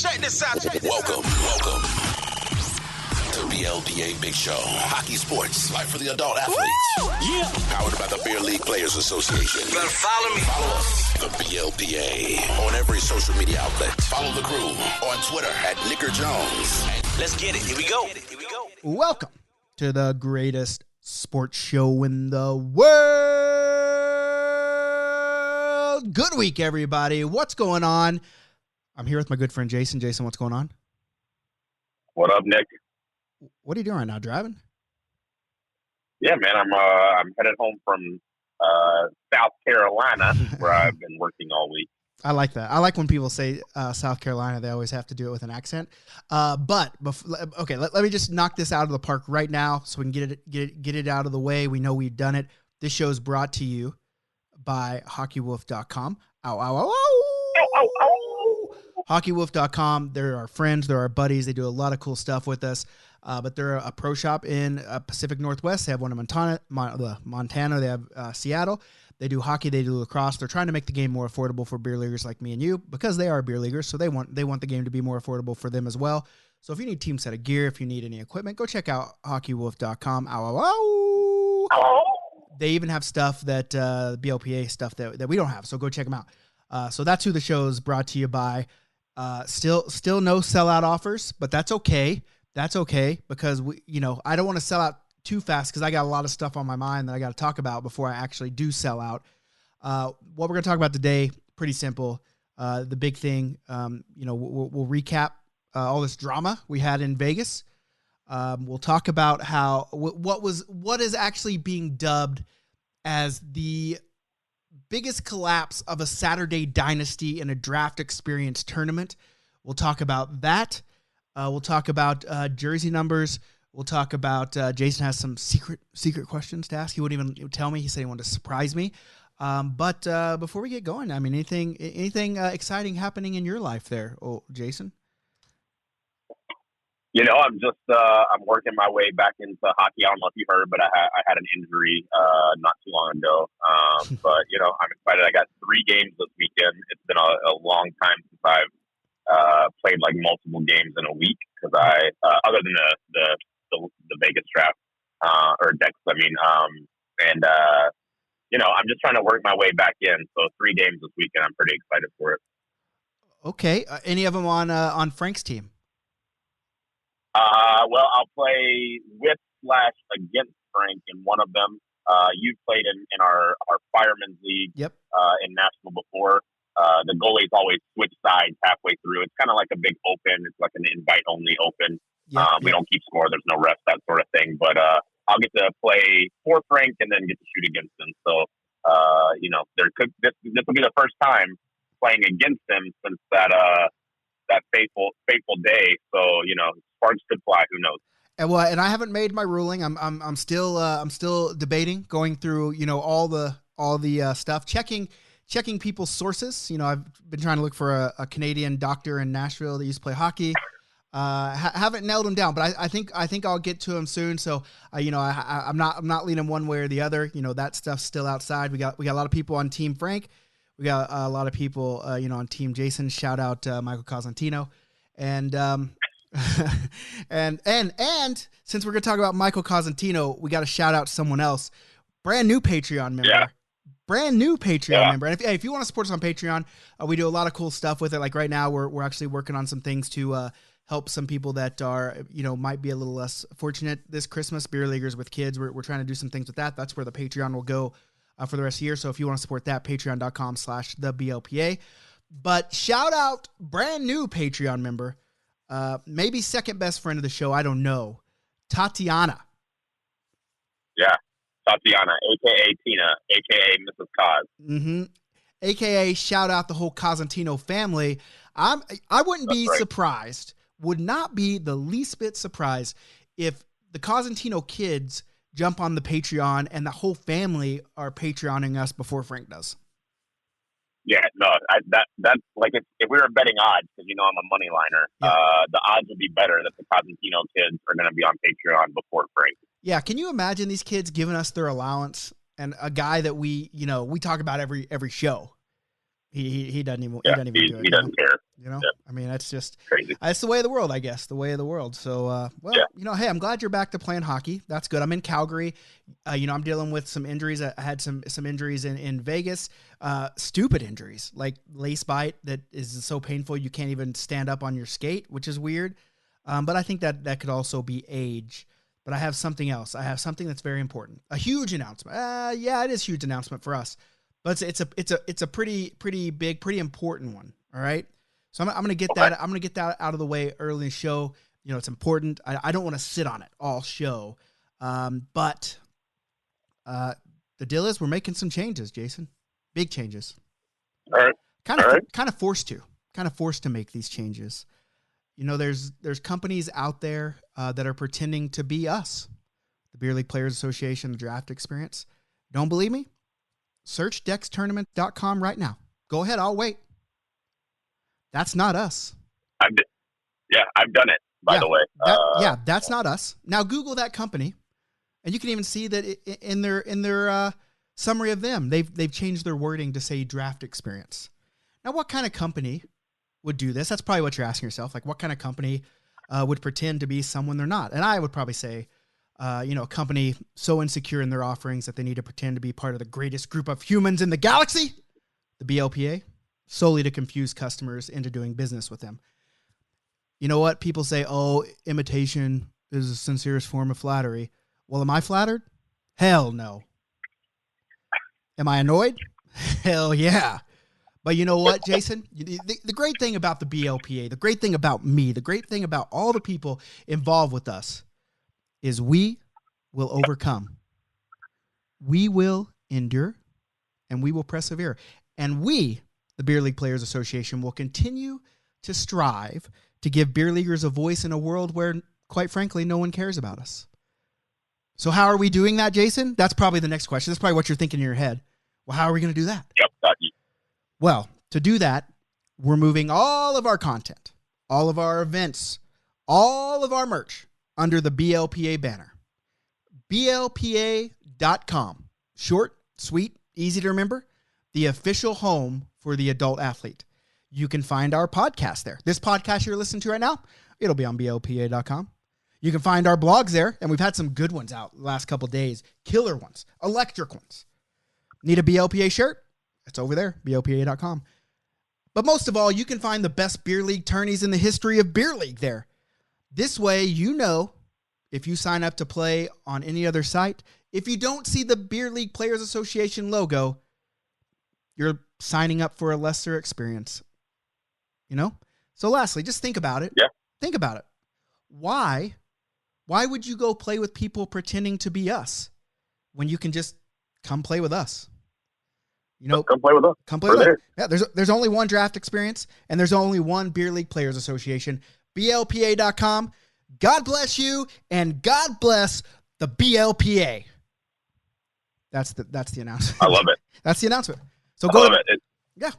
Check this out. Welcome to BLPA Big Show. Hockey sports, life for the adult athlete. Yeah. Powered by the Beer League Players Association. Better follow me. Follow us, the BLPA, on every social media outlet. Follow the crew on Twitter at Nicker Jones. Let's get it. Here we go. Welcome to the greatest sports show in the world. Good week, everybody. What's going on? I'm here with my good friend Jason. Jason, what's going on? What up, Nick? What are you doing right now? Driving? Yeah, man. I'm headed home from South Carolina, where I've been working all week. I like that. I like when people say South Carolina. They always have to do it with an accent. But let me just knock this out of the park right now, so we can get it out of the way. We know we've done it. This show is brought to you by HockeyWolf.com. Ow, ow, ow, ow. Ow, ow, ow. HockeyWolf.com. They're our friends. They're our buddies. They do a lot of cool stuff with us. But they're a pro shop in Pacific Northwest. They have one in Montana. They have Seattle. They do hockey. They do lacrosse. They're trying to make the game more affordable for beer leaguers like me and you, because they are beer leaguers. So they want the game to be more affordable for them as well. So if you need team set of gear, if you need any equipment, go check out HockeyWolf.com. Ow, ow, ow. Hello. They even have stuff that BLPA stuff that we don't have. So go check them out. So that's who the show is brought to you by. Still no sellout offers, but that's okay. That's okay, because I don't want to sell out too fast, because I got a lot of stuff on my mind that I got to talk about before I actually do sell out. What we're going to talk about today, pretty simple. The big thing, we'll recap all this drama we had in Vegas. We'll talk about how what is actually being dubbed as the biggest collapse of a Saturday dynasty in a draft experience tournament. We'll talk about that. We'll talk about jersey numbers. We'll talk about Jason has some secret questions to ask. He wouldn't even tell me. He said he wanted to surprise me. But before we get going, I mean, anything exciting happening in your life there, Jason? I'm working my way back into hockey. I don't know if you heard, but I had an injury not too long ago. But I'm excited. I got 3 games this weekend. It's been a long time since I've played like multiple games in a week, because other than the Vegas draft or Dex, I'm just trying to work my way back in. So 3 games this weekend. I'm pretty excited for it. Okay, any of them on Frank's team? Well, I'll play with/against Frank in one of them. You've played in our Fireman's League. Yep. In National before. The goalies always switch sides halfway through. It's kind of like a big open. It's like an invite-only open. We don't keep score. There's no rest, that sort of thing. But I'll get to play for Frank and then get to shoot against him. So, this will be the first time playing against him since that fateful day. So, sparks could fly. Who knows? And I haven't made my ruling. I'm still debating, going through all the stuff, checking people's sources. I've been trying to look for a Canadian doctor in Nashville that used to play hockey. Haven't nailed him down, but I think I'll get to him soon. So I'm not leaning one way or the other. That stuff's still outside. We got a lot of people on Team Frank. We got a lot of people on Team Jason. Shout out Michael Cosentino, and and since we're gonna talk about Michael Cosentino, we got to shout out someone else, brand new Patreon member. Yeah. Brand new Patreon member. And if you want to support us on Patreon, we do a lot of cool stuff with it. Like right now, we're actually working on some things to help some people that are, might be a little less fortunate this Christmas, beer leaguers with kids. We're trying to do some things with that. That's where the Patreon will go for the rest of the year. So if you want to support that, patreon.com/theblpa. But shout out brand new Patreon member, maybe second best friend of the show. I don't know. Tatiana. Yeah. Tatiana, a.k.a. Tina, a.k.a. Mrs. Cos. Mm-hmm. A.k.a. shout out the whole Cosentino family. I wouldn't be surprised, would not be the least bit surprised, if the Cosentino kids jump on the Patreon and the whole family are Patreoning us before Frank does. Yeah, no, that's like if we were betting odds, because I'm a money liner, the odds would be better that the Cosentino kids are going to be on Patreon before Frank. Yeah, can you imagine these kids giving us their allowance, and a guy that we talk about every show? He doesn't even do it. He doesn't care. You know, I mean, that's just crazy. That's the way of the world, I guess. The way of the world. So, hey, I'm glad you're back to playing hockey. That's good. I'm in Calgary. I'm dealing with some injuries. I had some injuries in Vegas. Stupid injuries like lace bite that is so painful you can't even stand up on your skate, which is weird. But I think that could also be age. But I have something else. I have something that's very important. A huge announcement. It is a huge announcement for us, but it's a pretty big, pretty important one. All right. So I'm going to get that. I'm going to get that out of the way early in the show. It's important. I don't want to sit on it all show. But the deal is we're making some changes, Jason. Big changes. All right. Kind of forced to make these changes. There's companies out there that are pretending to be us. The Beer League Players Association, the Draft Experience. Don't believe me? Search dextournament.com right now. Go ahead. I'll wait. That's not us. I've done it, by the way. That's not us. Now Google that company, and you can even see that in their summary of them, they've changed their wording to say Draft Experience. Now, what kind of company would do this? That's probably what you're asking yourself. Like, what kind of company would pretend to be someone they're not? And I would probably say, a company so insecure in their offerings that they need to pretend to be part of the greatest group of humans in the galaxy, the BLPA. Solely to confuse customers into doing business with them. You know what? People say, imitation is the sincerest form of flattery. Well, am I flattered? Hell no. Am I annoyed? Hell yeah. But you know what, Jason? The great thing about the BLPA, the great thing about me, the great thing about all the people involved with us is we will overcome. We will endure, and we will persevere. And we, the Beer League Players Association, will continue to strive to give beer leaguers a voice in a world where, quite frankly, no one cares about us. So how are we doing that, Jason? That's probably the next question. That's probably what you're thinking in your head. Well, how are we going to do that? Yep. Well, to do that, we're moving all of our content, all of our events, all of our merch under the BLPA banner. BLPA.com. Short, sweet, easy to remember. The official home for the adult athlete. You can find our podcast there. This podcast you're listening to right now, it'll be on BLPA.com. You can find our blogs there, and we've had some good ones out the last couple of days. Killer ones, electric ones. Need a BLPA shirt? It's over there, BLPA.com. But most of all, you can find the best beer league tourneys in the history of beer league there. This way, if you sign up to play on any other site, if you don't see the Beer League Players Association logo, you're signing up for a lesser experience. So lastly, just think about it. Yeah. Think about it. Why would you go play with people pretending to be us when you can just come play with us? Come play with us. Come play with us. Yeah, there's only one Draft Experience, and there's only one Beer League Players Association. BLPA.com. God bless you, and God bless the BLPA. That's the announcement. I love it. That's the announcement. So I love it. Yeah.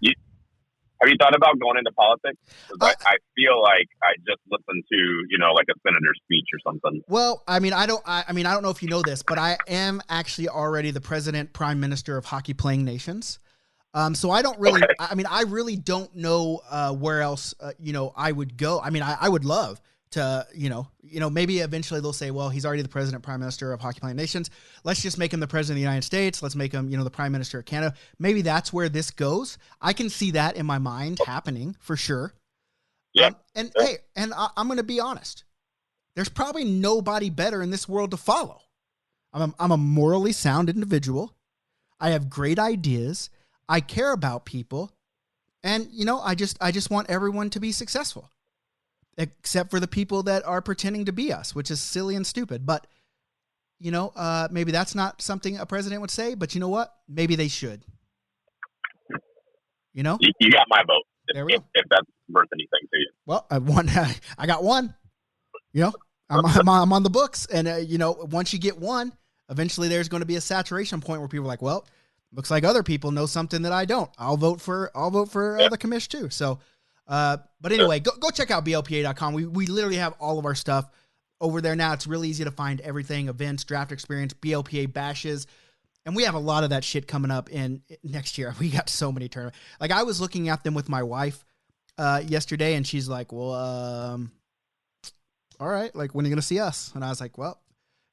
Have you thought about going into politics? I feel like I just listened to, like a senator's speech or something. Well, I don't know if you know this, but I am actually already the president, prime minister of Hockey Playing Nations. So I don't really, okay. I really don't know where else, I would go. I would love to, maybe eventually they'll say, well, he's already the president, prime minister of Hockey Playing Nations. Let's just make him the president of the United States. Let's make him, the prime minister of Canada. Maybe that's where this goes. I can see that in my mind happening for sure. Yeah. Hey, I'm going to be honest. There's probably nobody better in this world to follow. I'm a morally sound individual. I have great ideas. I care about people. And, I just want everyone to be successful. Except for the people that are pretending to be us, which is silly and stupid. But, maybe that's not something a president would say, but you know what? Maybe they should. You got my vote. If that's worth anything to you. Well, I got one. I'm on the books. And, once you get one, eventually there's going to be a saturation point where people are like, well, looks like other people know something that I don't. I'll vote for the commish too. So, but anyway, go check out BLPA.com. We literally have all of our stuff over there now. It's really easy to find everything, events, Draft Experience, BLPA bashes. And we have a lot of that shit coming up in next year. We got so many tournaments. Like I was looking at them with my wife yesterday, and she's like, well, all right, like, when are you going to see us? And I was like, well,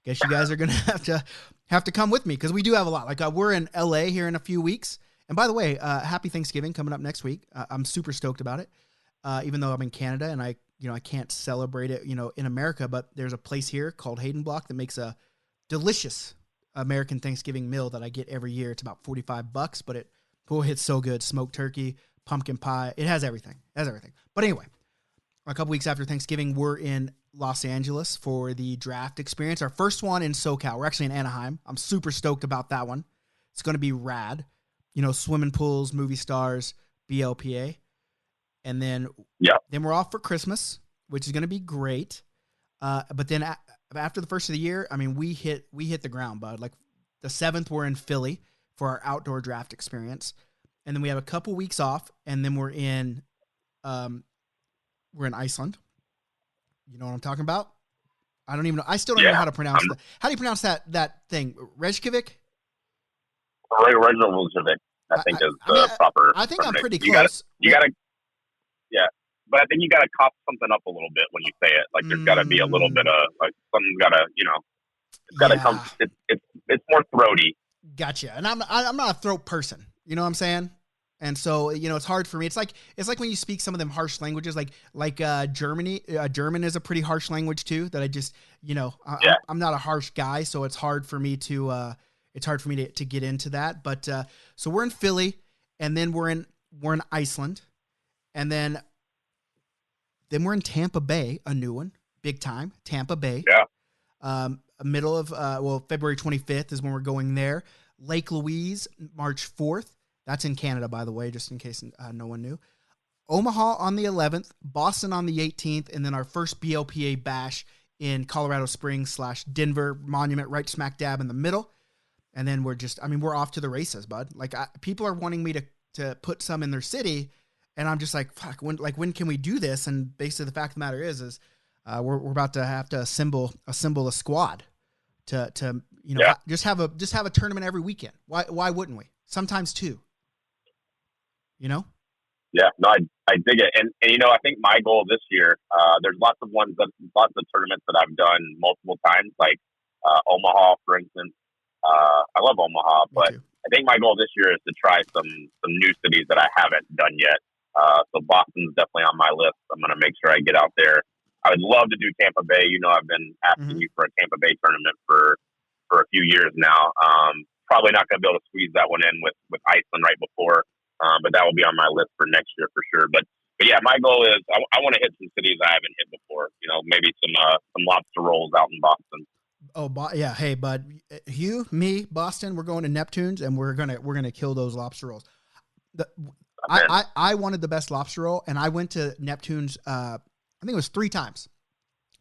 guess you guys are going to have to come with me, because we do have a lot. Like, we're in LA here in a few weeks. And by the way, happy Thanksgiving coming up next week. I'm super stoked about it. Even though I'm in Canada and I can't celebrate it, in America, but there's a place here called Hayden Block that makes a delicious American Thanksgiving meal that I get every year. It's about $45, but it's so good. Smoked turkey, pumpkin pie. It has everything. But anyway, a couple weeks after Thanksgiving, we're in Los Angeles for the draft experience. Our first one in SoCal. We're actually in Anaheim. I'm super stoked about that one. It's going to be rad. Swimming pools, movie stars, BLPA. And then we're off for Christmas, which is going to be great. But then after the first of the year, I mean, we hit the ground, bud. Like the 7th, we're in Philly for our outdoor draft experience. And then we have a couple weeks off, and then we're in Iceland. You know what I'm talking about? I don't even know. I still don't know how to pronounce that. How do you pronounce that thing? Reykjavik? Reykjavik, I think is the proper. I think I'm pretty close. You gotta, but I think you gotta cough something up a little bit when you say it. Like there's gotta be a little bit of like something's gotta, it's gotta come. It's more throaty. Gotcha. And I'm not a throat person. You know what I'm saying? And so, it's hard for me. It's like when you speak some of them harsh languages, like Germany. German is a pretty harsh language too. That I just, I'm not a harsh guy, so it's hard for me to get into that. But so we're in Philly, and then we're in Iceland, and then we're in Tampa Bay, a new one, big time, Tampa Bay. Yeah. Middle of February 25th is when we're going there. Lake Louise, March 4th. That's in Canada, by the way, just in case no one knew. Omaha on the 11th, Boston on the 18th, and then our first BLPA bash in Colorado Springs / Denver Monument, right smack dab in the middle. And then we're off to the races, bud. Like people are wanting me to put some in their city, and I'm just like, fuck, when can we do this? And basically the fact of the matter is we're about to have to assemble a squad to just have a tournament every weekend. Why wouldn't we? Sometimes two. Yeah, no, I dig it. And I think my goal this year, there's lots of tournaments that I've done multiple times, like Omaha, for instance. I love Omaha, but I think my goal this year is to try some new cities that I haven't done yet. So Boston's definitely on my list. I'm going to make sure I get out there. I would love to do Tampa Bay. I've been asking you for a Tampa Bay tournament for a few years now. Probably not going to be able to squeeze that one in with Iceland right before. But that will be on my list for next year for sure. But yeah, my goal is I want to hit some cities I haven't hit before. Maybe some lobster rolls out in Boston. Oh, yeah. Hey, bud, Hugh, me, Boston, we're going to Neptune's, and we're gonna kill those lobster rolls. I wanted the best lobster roll, and I went to Neptune's. I think it was 3 times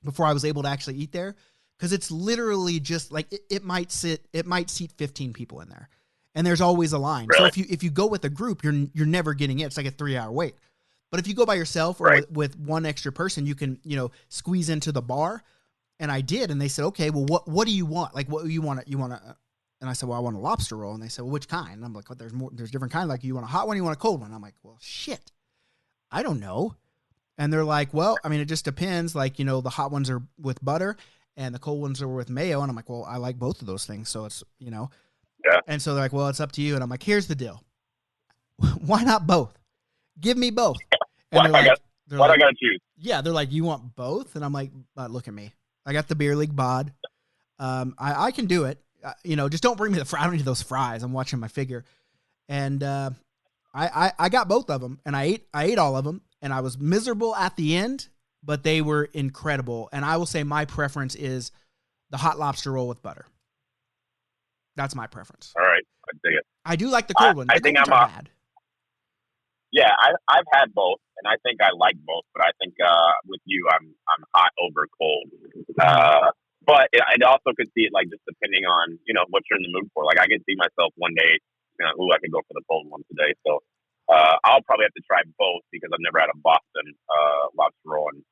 before I was able to actually eat there, because it's literally just like it might seat 15 people in there. And there's always a line. Really? So if you go with a group, you're never getting it. It's like a 3-hour wait. But if you go by yourself or with one extra person, you can, squeeze into the bar. And I did. And they said, okay, well, what do you want? Like, what you want? And I said, well, I want a lobster roll. And they said, well, which kind? And I'm like, well, there's different kinds. Like, you want a hot one? You want a cold one? I'm like, well, shit, I don't know. And they're like, well, I mean, it just depends. Like, the hot ones are with butter and the cold ones are with mayo. And I'm like, well, I like both of those things. So it's, Yeah. And so they're like, well, it's up to you. And I'm like, here's the deal. Why not both? Give me both. And I got to choose? Yeah. They're like, you want both? And I'm like, look at me. I got the beer league bod. I can do it. Just don't bring me I don't need those fries. I'm watching my figure. And I got both of them, and I ate all of them, and I was miserable at the end, but they were incredible. And I will say my preference is the hot lobster roll with butter. That's my preference. All right, I dig it. I do like the cold one. I think I'm bad. Yeah, I've had both, and I think I like both. But I think with you, I'm hot over cold. But I also could see it like just depending on what you're in the mood for. Like I could see myself one day, I could go for the cold one today. So I'll probably have to try both because I've never had a Boston lobster roll. And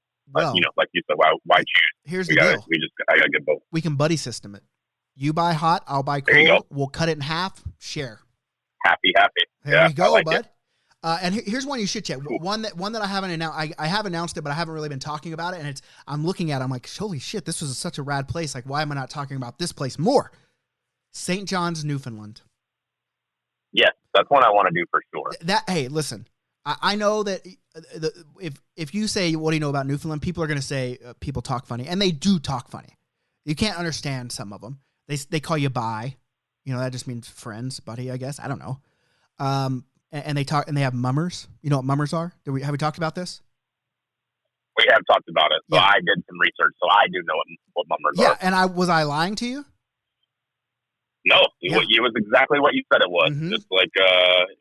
like you said, why choose? Here's the deal. I gotta get both. We can buddy system it. You buy hot, I'll buy cold. We'll cut it in half, share. Happy. There you go, like bud. And here's one you should check. Cool. One that I haven't announced. I have announced it, but I haven't really been talking about it. And I'm looking at it, I'm like, holy shit, this was such a rad place. Like, why am I not talking about this place more? St. John's, Newfoundland. Yes, that's one I want to do for sure. Hey, listen, I know that if you say, what do you know about Newfoundland? People are going to say people talk funny, and they do talk funny. You can't understand some of them. They call you bi. You know, that just means friends, buddy, I guess. I don't know. And they talk, and they have mummers. You know what mummers are? Have we talked about this? We have talked about it. So yeah. I did some research, so I do know what mummers are. Yeah, and was I lying to you? No, it was exactly what you said it was. Mm-hmm. Just like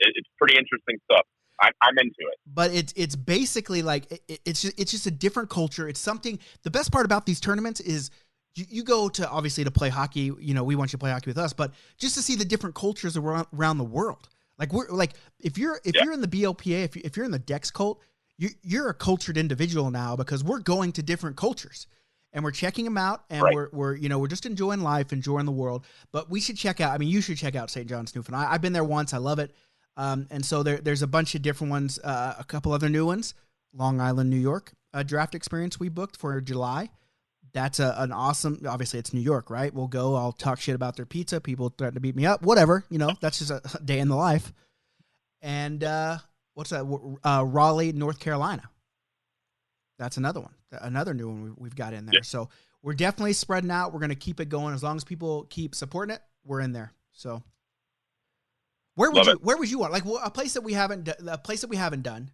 it's pretty interesting stuff. I'm into it. But it's basically like it's just a different culture. It's something. The best part about these tournaments is you go to obviously to play hockey. You know, we want you to play hockey with us, but just to see the different cultures around the world. Like if you're in the BLPA, if you're in the Dex cult, you're a cultured individual now because we're going to different cultures. And we're checking them out, and we're just enjoying life, enjoying the world. But we should check out. I mean, you should check out St. John's, Newfoundland. I've been there once. I love it. And so there's a bunch of different ones. A couple other new ones. Long Island, New York. A draft experience we booked for July. That's an awesome. Obviously, it's New York, right? We'll go. I'll talk shit about their pizza. People threaten to beat me up. Whatever. You know, that's just a day in the life. And what's that? Raleigh, North Carolina. That's another one, another new one we've got in there. Yeah. So we're definitely spreading out. We're going to keep it going. As long as people keep supporting it, we're in there. So where would you want? Like a place that we haven't done.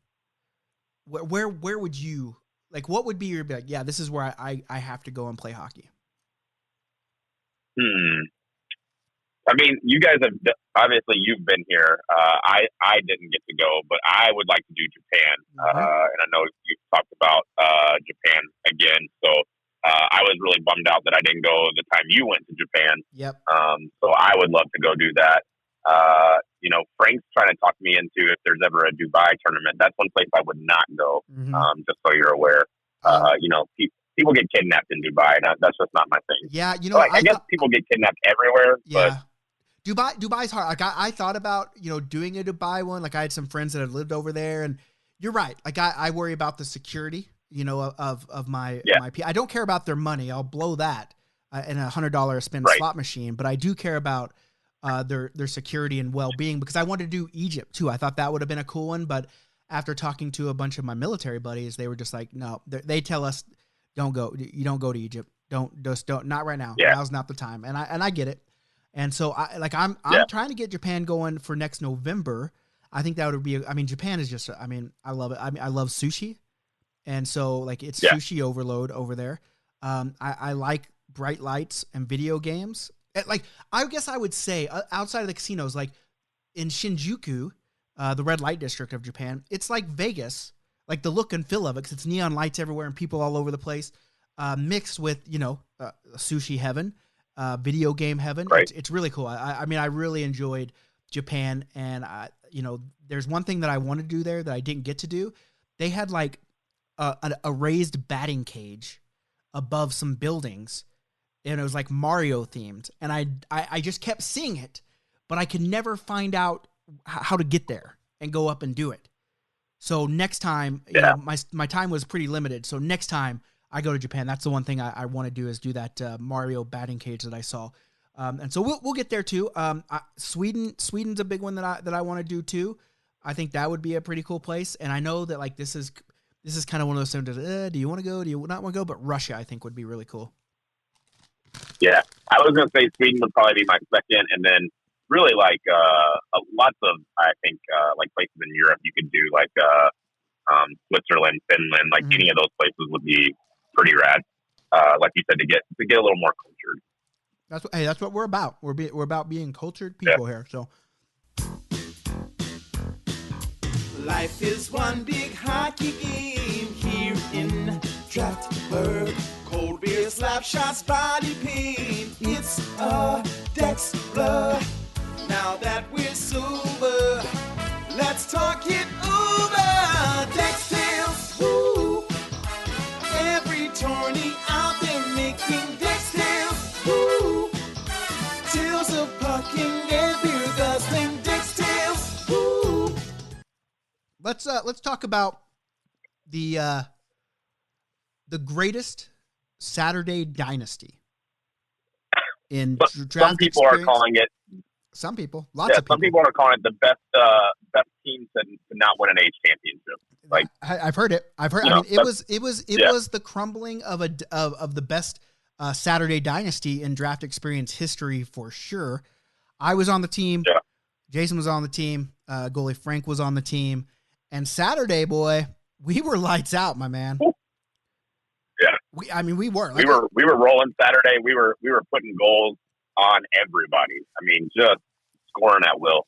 Where would you, like, what would be your, like, yeah, this is where I have to go and play hockey. I mean, you guys have, obviously you've been here. I didn't get to go, but I would like to do Japan. And I know you've talked about Japan again. So I was really bummed out that I didn't go the time you went to Japan. Yep. So I would love to go do that. You know, Frank's trying to talk me into if there's ever a Dubai tournament. That's one place I would not go, just so you're aware. You know, people get kidnapped in Dubai, and that's just not my thing. Yeah, you know, like, I guess people get kidnapped everywhere, but Dubai's hard. Like I thought about, you know, doing a Dubai one. Like I had some friends that have lived over there, and you're right. Like I worry about the security, you know, of my I don't care about their money. I'll blow that in $100 spin slot machine, but I do care about their security and well-being, because I wanted to do Egypt too. I thought that would have been a cool one, but after talking to a bunch of my military buddies, they were just like, no. They tell us, don't go. You don't go to Egypt. Don't not right now. Yeah. Now's not the time. And I get it. And so I'm trying to get Japan going for next November. I think that would be, I mean, Japan is just, I mean, I love it. I mean, I love sushi. And so like it's sushi overload over there. I like bright lights and video games. Like, I guess I would say outside of the casinos, like in Shinjuku, the red light district of Japan, it's like Vegas, like the look and feel of it, because it's neon lights everywhere and people all over the place, mixed with, you know, sushi heaven. Video game heaven. Right. It's really cool. I mean, I really enjoyed Japan, and you know, there's one thing that I want to do there that I didn't get to do. They had like a raised batting cage above some buildings, and it was like Mario themed, and I just kept seeing it, but I could never find out how to get there and go up and do it. So next time, you know, my time was pretty limited. So next time I go to Japan, that's the one thing I want to do, is do that Mario batting cage that I saw, and so we'll get there too. Sweden's a big one that I want to do too. I think that would be a pretty cool place, and I know that like this is kind of one of those things. Do you want to go? Do you not want to go? But Russia, I think, would be really cool. Yeah, I was gonna say Sweden would probably be my second, and then really like lots of, I think, like places in Europe you could do, like Switzerland, Finland, like any of those places would be pretty rad, like you said, to get a little more cultured. That's what we're about. We're about being cultured people here. So life is one big hockey game here in Stratford. Cold beer, slap shots, body pain. It's a Dex blood. Now that we're sober, let's talk it over. Dex tales, woo. Every tourney out there making Dex tales, woo. Tales of pucking and beer guzzling, Dex tales, woo. let's talk about the greatest Saturday dynasty in draft Some people experience. are calling it. Some people, lots of people. Some people are calling it the best team to not win an H championship. Like I've heard it. I mean, it was the crumbling of the best Saturday dynasty in draft experience history for sure. I was on the team. Yeah. Jason was on the team. Goalie Frank was on the team. And Saturday, boy, we were lights out, my man. Yeah. We were. We were rolling Saturday. We were putting goals on everybody. I mean, just scoring at will.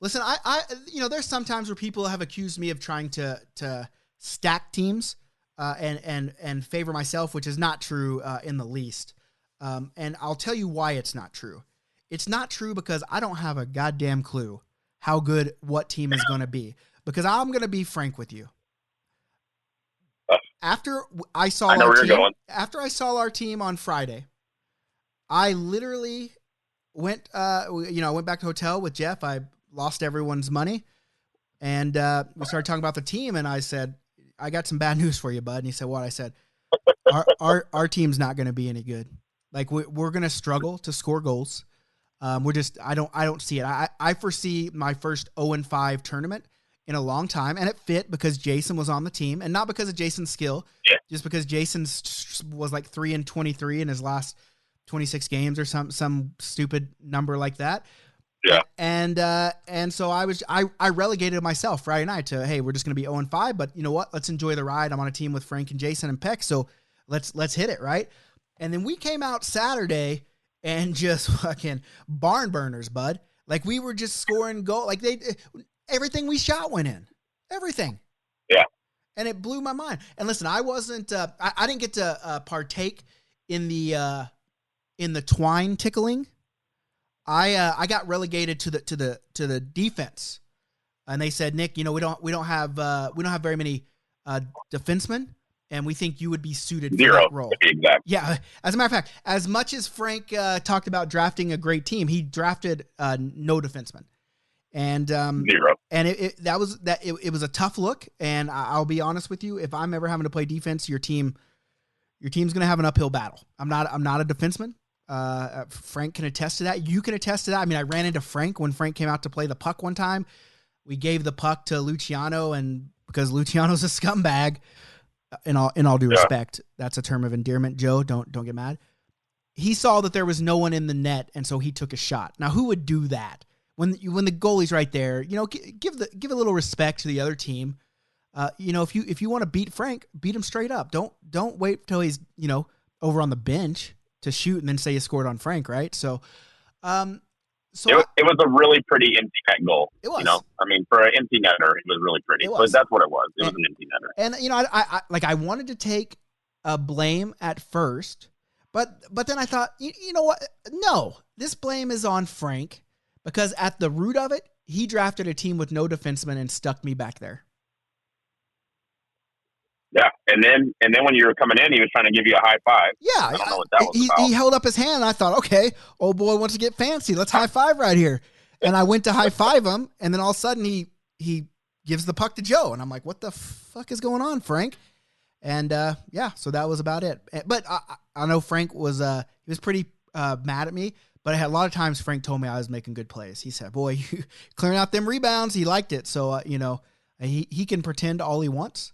Listen, I there's sometimes where people have accused me of trying to stack teams and favor myself, which is not true in the least. And I'll tell you why it's not true. It's not true because I don't have a goddamn clue how good what team is going to be. Because I'm going to be frank with you. After I saw our team on Friday, I literally went back to the hotel with Jeff. I lost everyone's money, and we started talking about the team. And I said, "I got some bad news for you, bud." And he said, "What?" I said, "Our team's not going to be any good. Like we're going to struggle to score goals. I don't see it. I foresee my first 0-5 tournament in a long time, and it fit because Jason was on the team, and not because of Jason's skill, just because Jason was like 3-23 in his last 26 games or some stupid number like that. Yeah. And so I relegated myself Friday night to, hey, we're just going to be 0-5, but you know what? Let's enjoy the ride. I'm on a team with Frank and Jason and Peck, so let's hit it, right? And then we came out Saturday and just fucking barn burners, bud. Like we were just scoring goal. Like everything we shot went in. Everything. Yeah. And it blew my mind. And listen, I wasn't. I didn't get to partake in the twine tickling. I got relegated to the defense, and they said, Nick, we don't have very many defensemen, and we think you would be suited for that role. Exactly. Yeah. As a matter of fact, as much as Frank talked about drafting a great team, he drafted no defensemen. And zero. And it was a tough look. And I'll be honest with you, if I'm ever having to play defense, your team's going to have an uphill battle. I'm not a defenseman. Frank can attest to that. You can attest to that. I mean, I ran into Frank when Frank came out to play the puck one time. We gave the puck to Luciano, and because Luciano's a scumbag, in all due respect, that's a term of endearment. Joe, don't get mad. He saw that there was no one in the net, and so he took a shot. Now, who would do that? When the goalie's right there, give a little respect to the other team. If you want to beat Frank, beat him straight up. Don't wait till he's over on the bench to shoot and then say you scored on Frank, right? So, it was a really pretty empty net goal. It was. I mean, for an empty netter, it was really pretty. So that's what it was. It was an empty netter. And I wanted to take a blame at first, but then I thought, you know what? No, this blame is on Frank. Because at the root of it, he drafted a team with no defenseman and stuck me back there. Yeah, and then when you were coming in, he was trying to give you a high five. Yeah, I don't know what that was about. He held up his hand, and I thought, okay, old boy wants to get fancy. Let's high five right here. And I went to high five him, and then all of a sudden he gives the puck to Joe, and I'm like, what the fuck is going on, Frank? And so that was about it. But I know Frank was he was pretty mad at me. But a lot of times Frank told me I was making good plays. He said, boy, you clearing out them rebounds. He liked it. So, he can pretend all he wants.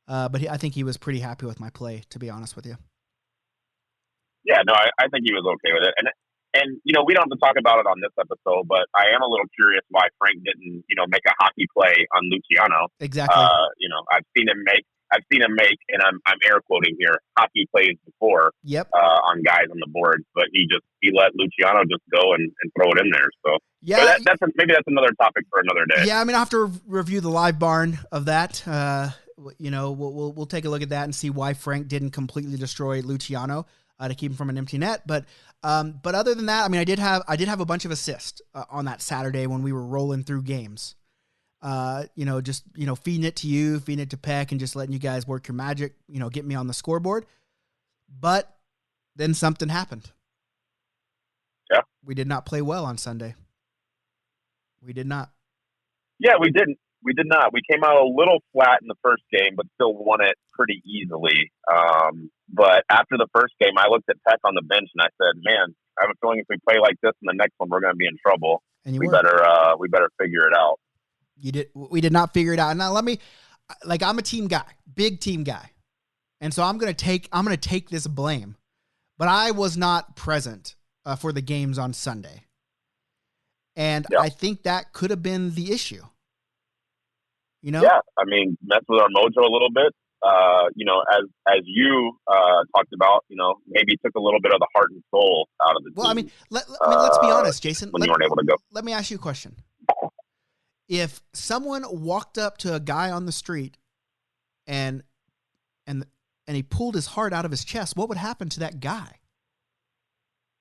But I think he was pretty happy with my play, to be honest with you. Yeah, no, I think he was okay with it. And we don't have to talk about it on this episode, but I am a little curious why Frank didn't, make a hockey play on Luciano. Exactly. I've seen him make, and I'm air quoting here, hockey plays before. Yep. On guys on the boards, but he let Luciano just go and throw it in there. So yeah, maybe that's another topic for another day. Yeah, I mean, I'll have to review the live barn of that. We'll take a look at that and see why Frank didn't completely destroy Luciano to keep him from an empty net. But other than that, I mean, I did have a bunch of assists on that Saturday when we were rolling through games. Feeding it to you, feeding it to Peck, and just letting you guys work your magic, get me on the scoreboard. But then something happened. Yeah. We did not play well on Sunday. We did not. Yeah, we didn't. We did not. We came out a little flat in the first game, but still won it pretty easily. But after the first game, I looked at Peck on the bench and I said, "Man, I have a feeling if we play like this in the next one, we're going to be in trouble. And we better figure it out." We did not figure it out. Now I'm a team guy, big team guy, and so I'm gonna take this blame. But I was not present for the games on Sunday, and I think that could have been the issue. You know? Yeah, I mean, mess with our mojo a little bit. As you talked about, maybe took a little bit of the heart and soul out of the team. Well, I mean, let's be honest, Jason. When you weren't able to go. Let me ask you a question. If someone walked up to a guy on the street and he pulled his heart out of his chest, what would happen to that guy?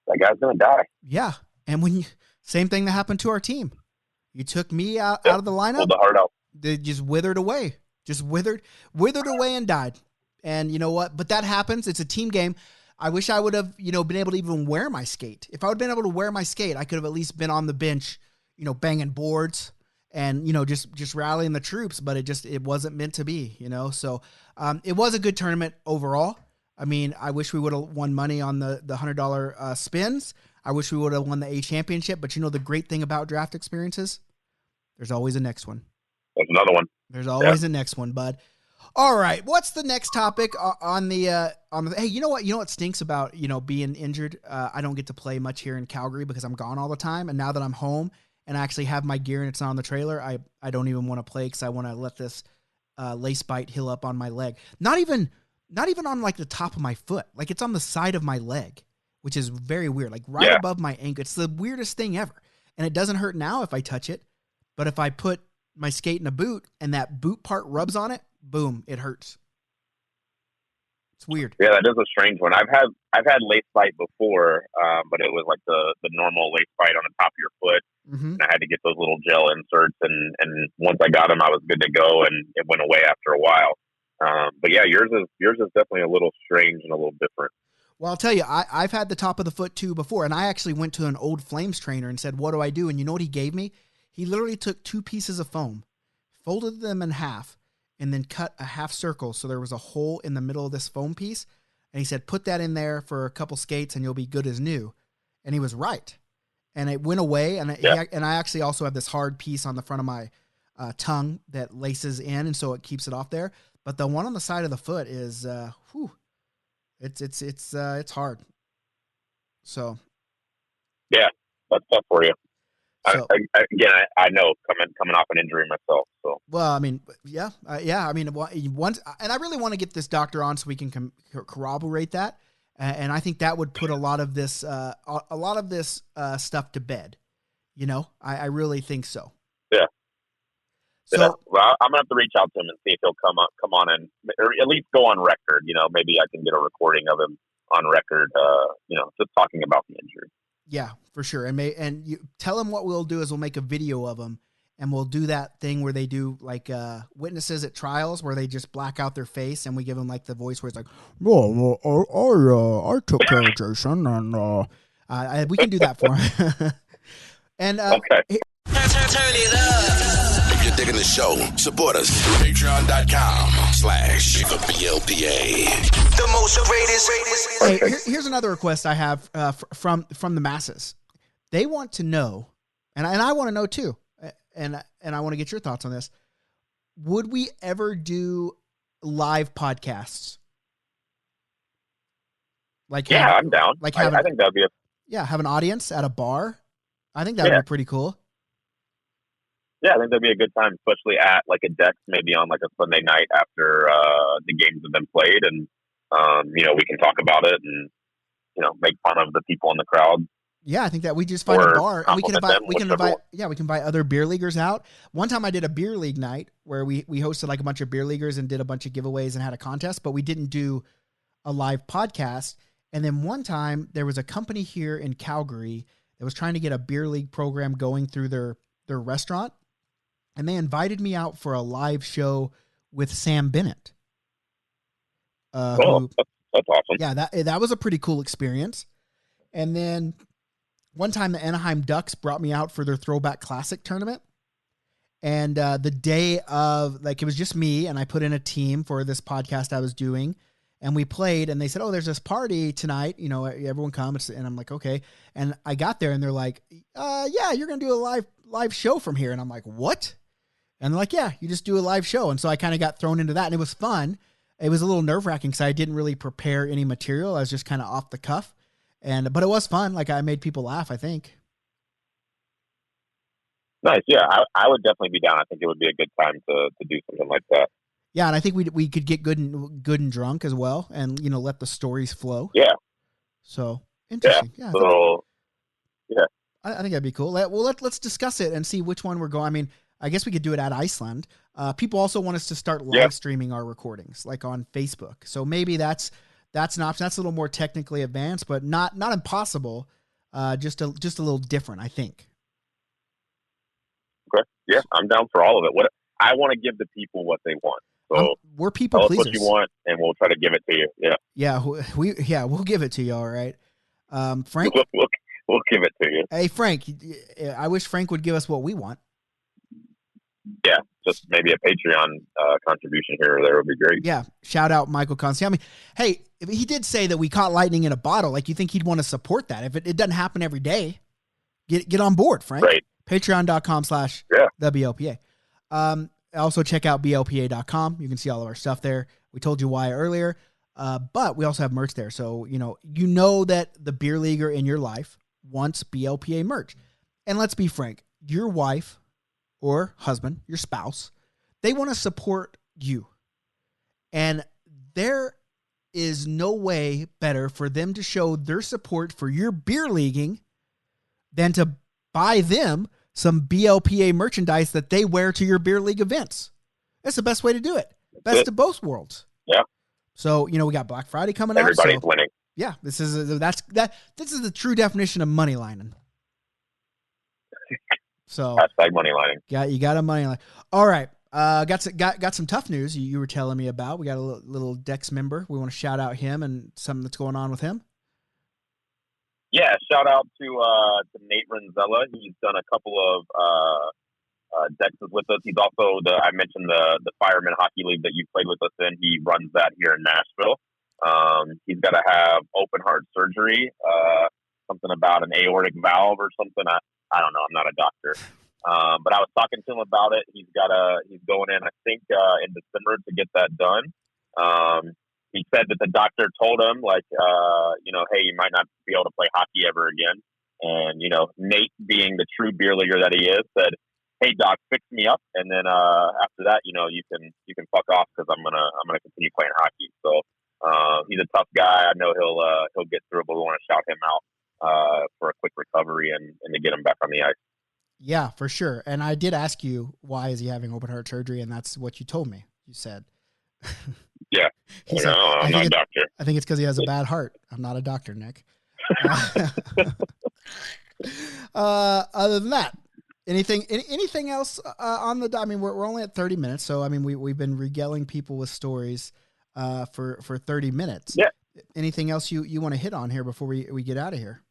That guy's going to die. Yeah. And same thing that happened to our team. You took me out of the lineup. Pulled the heart out. They just withered away. Just withered away and died. And you know what? But that happens. It's a team game. I wish I would have, been able to even wear my skate. If I would have been able to wear my skate, I could have at least been on the bench, banging boards and, just rallying the troops. But it wasn't meant to be, So it was a good tournament overall. I mean, I wish we would have won money on the $100 spins. I wish we would have won the A championship. But the great thing about draft experiences, there's always a next one. There's another one. There's always a next one, bud. All right, what's the next topic on the? Hey, you know what stinks about being injured? I don't get to play much here in Calgary because I'm gone all the time, and now that I'm home and I actually have my gear and it's not on the trailer, I don't even want to play because I want to let this lace bite heal up on my leg. Not even on like the top of my foot, like it's on the side of my leg, which is very weird, like right above my ankle. It's the weirdest thing ever, and it doesn't hurt now if I touch it, but if I put my skate in a boot and that boot part rubs on it, boom, it hurts. It's weird. Yeah, that is a strange one. I've had lace bite before, but it was like the normal lace bite on the top of your foot. Mm-hmm. And I had to get those little gel inserts, and once I got them, I was good to go, and it went away after a while. But yeah, yours is definitely a little strange and a little different. Well, I'll tell you, I've had the top of the foot too before, and I actually went to an old Flames trainer and said, "What do I do?" And you know what he gave me? He literally took 2 pieces of foam, folded them in half, and then cut a half circle so there was a hole in the middle of this foam piece. And he said, "Put that in there for a couple skates and you'll be good as new." And he was right. And it went away. And I actually also have this hard piece on the front of my tongue that laces in, and so it keeps it off there. But the one on the side of the foot is, it's hard. So. Yeah, that's tough for you. So, I know coming off an injury myself. So well, I mean, yeah. I mean, once, and I really want to get this doctor on so we can corroborate that, and I think that would put a lot of this stuff to bed. I really think so. Yeah. So, yeah. Well, I'm gonna have to reach out to him and see if he'll come on and or at least go on record. Maybe I can get a recording of him on record. Just talking about the injury. Yeah, for sure. And you tell him what we'll do is we'll make a video of him, and we'll do that thing where they do like witnesses at trials where they just black out their face, and we give them like the voice where it's like, "Well, I took care of Jason," and we can do that for him. And okay. Turn it up. If you're digging the show, support us. Patreon.com/BLPA. The most greatest. Hey, here's another request I have from the masses. They want to know, and I want to know too, and I want to get your thoughts on this. Would we ever do live podcasts? I'm down. I think that'd be have an audience at a bar. I think that would be pretty cool. Yeah, I think that'd be a good time, especially at like a deck, maybe on like a Sunday night after the games have been played, and we can talk about it and make fun of the people in the crowd. Yeah, I think that we just find a bar and we can invite other beer leaguers out. One time I did a beer league night where we hosted like a bunch of beer leaguers and did a bunch of giveaways and had a contest, but we didn't do a live podcast. And then one time there was a company here in Calgary that was trying to get a beer league program going through their restaurant. And they invited me out for a live show with Sam Bennett. That's awesome. Yeah, that was a pretty cool experience. And then one time the Anaheim Ducks brought me out for their Throwback Classic tournament. And the day of, like, it was just me, and I put in a team for this podcast I was doing, and we played, and they said, oh, there's this party tonight, you know, everyone come. And I'm like, okay. And I got there, and they're like, yeah, you're going to do a live show from here. And I'm like, what? And they're like, yeah, you just do a live show. And so I kind of got thrown into that, and it was fun. It was a little nerve-wracking because I didn't really prepare any material. I was just kind of off the cuff. But it was fun. Like, I made people laugh, I think. Nice. Yeah, I would definitely be down. I think it would be a good time to do something like that. Yeah, and I think we could get good and drunk as well, and, you know, let the stories flow. Yeah. So interesting. Yeah. I think that'd be cool. Let's discuss it and see which one we're going. I mean, I guess we could do it at Iceland. People also want us to start live streaming our recordings, like on Facebook. So maybe that's an option. That's a little more technically advanced, but not impossible. Just a little different, I think. Okay. Yeah, I'm down for all of it. What I want to give the people what they want. So we're people tell pleasers. us what you want, and we'll try to give it to you. Yeah. Yeah, we'll give it to you. All right, Frank. We'll give it to you. Hey, Frank. I wish Frank would give us what we want. Yeah, just maybe a Patreon contribution here or there would be great. Yeah, shout out Michael Constantine. I mean, hey, he did say that we caught lightning in a bottle. Like, you think he'd want to support that? If it doesn't happen every day, get on board, Frank. Right. Patreon.com/WLPA. Also check out BLPA.com. You can see all of our stuff there. We told you why earlier, but we also have merch there. So, you know that the beer leaguer in your life wants BLPA merch. And let's be frank, your wife or husband, your spouse, they want to support you. And there is no way better for them to show their support for your beer leaguing than to buy them some BLPA merchandise that they wear to your beer league events. That's the best way to do it. Best of both worlds. Yeah. So, we got Black Friday coming up. Everybody's winning. Yeah, this is the true definition of money lining. So hashtag money lining. You got a money line. All right. Got some tough news you were telling me about. We got a little Dex member. We want to shout out him and something that's going on with him. Yeah, shout out to Nate Renzella. He's done a couple of Dexes with us. He's also I mentioned the Fireman Hockey League that you played with us in. He runs that here in Nashville. He's got to have open heart surgery, something about an aortic valve or something. I don't know. I'm not a doctor. But I was talking to him about it. He's going in, I think, in December to get that done. He said that the doctor told him, like, hey, you might not be able to play hockey ever again. And, Nate, being the true beer leaguer that he is, said, hey, doc, fix me up. And then after that, you can fuck off because I'm gonna continue playing hockey. So he's a tough guy. I know he'll get through it, but we want to shout him out for a quick recovery and to get him back on the ice. Yeah, for sure. And I did ask you, why is he having open heart surgery? And that's what you told me. You said. Yeah. I'm not a doctor. I think it's because he has a bad heart. I'm not a doctor, Nick. Other than that, anything else on the? I mean, we're only at 30 minutes, so I mean, we've been regaling people with stories for 30 minutes. Yeah. Anything else you want to hit on here before we get out of here?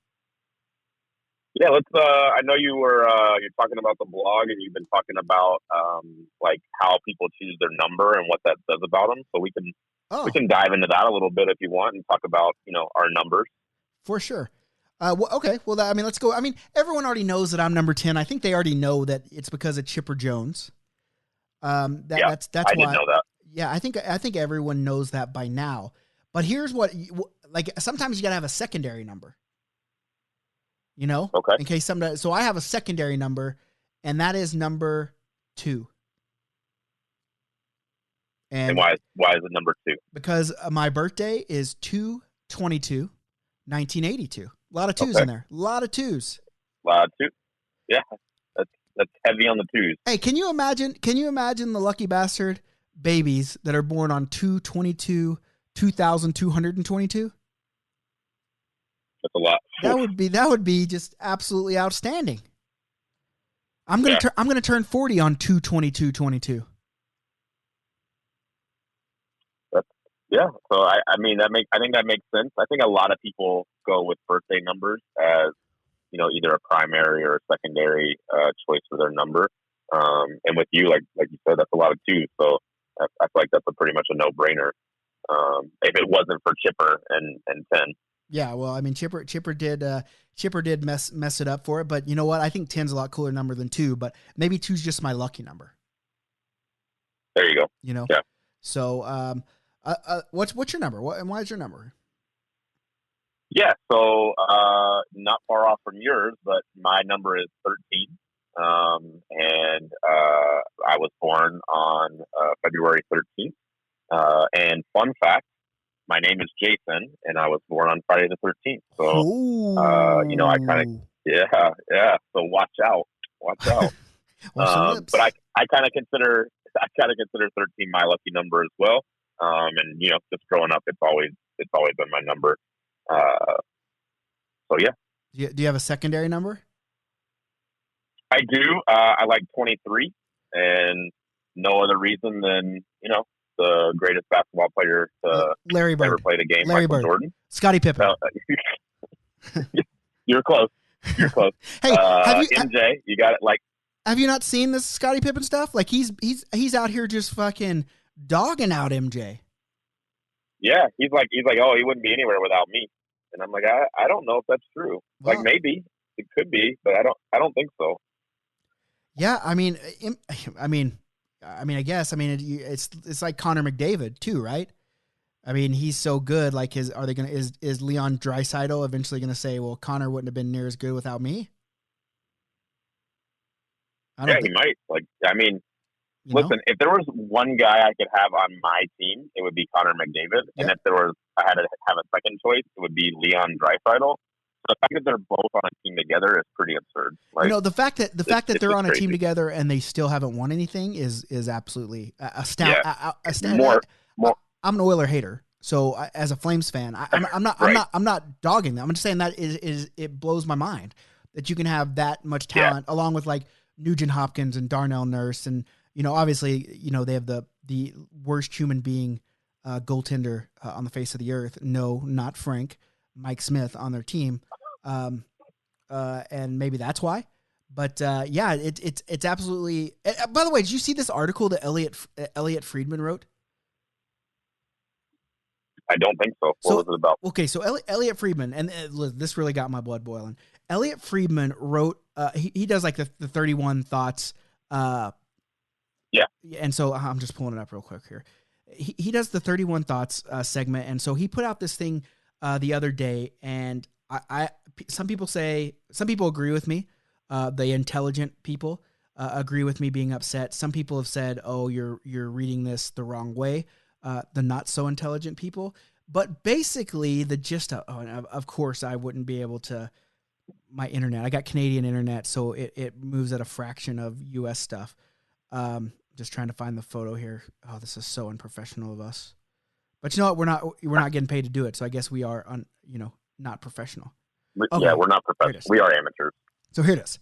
Yeah, let's. I know you're talking about the blog, and you've been talking about like how people choose their number and what that says about them. So we can dive into that a little bit if you want and talk about our numbers. For sure. Okay. Well, let's go. I mean, everyone already knows that I'm number 10. I think they already know that it's because of Chipper Jones. That's why. I didn't know that. Yeah, I think everyone knows that by now. But here's what, sometimes you got to have a secondary number. Okay. In case so I have a secondary number, and that is number 2. And why is it number 2? Because my birthday is 2/22/1982. A lot of 2s in there. A lot of 2s. A lot of 2. Yeah, that's heavy on the 2s. Hey, can you imagine the lucky bastard babies that are born on 2/22/2222? That's a lot. That would be just absolutely outstanding. I'm gonna turn 40 on 2/22/22. Yeah, so I think that makes sense. I think a lot of people go with birthday numbers as either a primary or a secondary choice for their number. And with you, like you said, that's a lot of twos. So I feel like that's pretty much a no-brainer. If it wasn't for Chipper and 10. Yeah, well, I mean, Chipper did mess it up for it, but you know what? I think 10's a lot cooler number than 2, but maybe 2's just my lucky number. There you go. You know? Yeah. So, what's your number? And why is your number? Yeah, so not far off from yours, but my number is 13. And I was born on February 13th. And fun fact, my name is Jason, and I was born on Friday the 13th. So, I kind of, yeah. So watch out. But I kind of consider 13 my lucky number as well. And just growing up, it's always been my number. So yeah. Do you have a secondary number? I do. I like 23, and no other reason than the greatest basketball player to Larry Bird. ever play the game, Larry Michael Bird. Jordan. Scottie Pippen. You're close. Hey, MJ, you got it. Like, have you not seen this Scottie Pippen stuff? Like he's out here just fucking dogging out MJ. Yeah, he's like, oh, he wouldn't be anywhere without me. And I'm like, I don't know if that's true. Well, like maybe it could be, but I don't think so. Yeah, I guess it's like Connor McDavid too, right? I mean, he's so good. Like, is Leon Draisaitl eventually going to say, well, Connor wouldn't have been near as good without me? He might. Like, I mean, listen, if there was one guy I could have on my team, it would be Connor McDavid. And if I had to have a second choice, it would be Leon Draisaitl. The fact that they're both on a team together is pretty absurd. Like, the fact that they're on a team together and they still haven't won anything is absolutely astounding. More. I'm an Oiler hater, so as a Flames fan, I'm not dogging them. I'm just saying that it blows my mind that you can have that much talent along with like Nugent Hopkins and Darnell Nurse, and obviously they have the worst human being goaltender on the face of the earth. No, not Frank. Mike Smith on their team. And maybe that's why, but it's absolutely, by the way, did you see this article that Elliot Friedman wrote? I don't think so. What was it about? Okay. So Elliot Friedman, and this really got my blood boiling. Elliot Friedman wrote, he does like the 31 thoughts. And so I'm just pulling it up real quick here. He does the 31 thoughts segment. And so he put out this thing the other day, and some people agree with me. The intelligent people agree with me being upset. Some people have said, "Oh, you're reading this the wrong way." The not so intelligent people, but basically the gist of course, I wouldn't be able to. My internet, I got Canadian internet, so it moves at a fraction of U.S. stuff. Just trying to find the photo here. Oh, this is so unprofessional of us. But you know what? We're not getting paid to do it, so I guess we are not professional. Okay. Yeah, we're not professional. We are amateurs. So here it is.